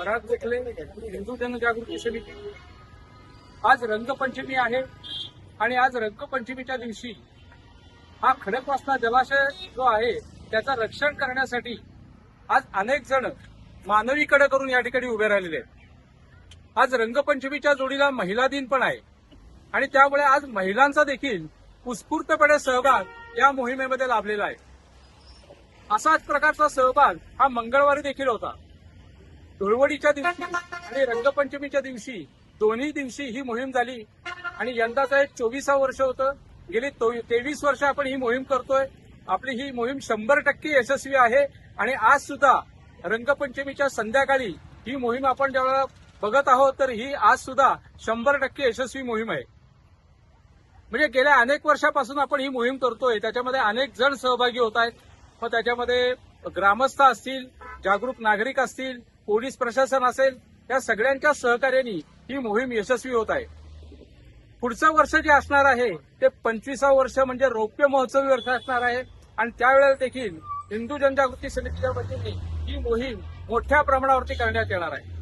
पराग गोखले, हिंदू जनजागृती समिती. आज रंगपंचमी आहे आणि आज रंगपंचमीच्या दिवशी हा खडकवासला जलाशय जो आहे त्याचं रक्षण करण्यासाठी आज अनेक जण मानवी कडे करून या ठिकाणी उभे राहिलेले आहेत. आज रंगपंचमीच्या जोडीला महिला दिन पण आहे आणि त्यामुळे आज महिलांचा देखील उत्स्फूर्तपणे सहभाग या मोहिमेमध्ये लाभलेला आहे. असाच प्रकारचा सहभाग हा मंगळवारी देखील होता. धुळवडीच्या दिवशी आणि रंगपंचमीच्या दिवशी दोन्ही दिवशी ही मोहीम झाली आणि यंदाचं हे 24वे वर्ष होतं. गेली 23 वर्ष आपण ही मोहीम करतोय. आपली ही मोहीम 100% यशस्वी आहे आणि आज सुद्धा रंगपंचमीच्या संध्याकाळी ही मोहीम आपण ज्यावेळेला बघत आहोत तर ही आज सुद्धा 100% यशस्वी मोहीम आहे. म्हणजे गेल्या अनेक वर्षापासून आपण ही मोहीम करतोय. त्याच्यामध्ये अनेक जण सहभागी होत आहेत. मग त्याच्यामध्ये ग्रामस्थ असतील, जागरूक नागरिक असतील, पोलीस प्रशासन असेल, या सगळ्यांच्या सहकार्याने ही मोहीम यशस्वी होत आहे. पुढचं वर्ष जे असणार आहे ते 25वे वर्ष म्हणजे रौप्य महोत्सवी वर्ष असणार आहे आणि त्यावेळेला देखील हिंदू जनजागृती समितीच्या वतीने ही मोहीम मोठ्या प्रमाणावरती करण्यात येणार आहे.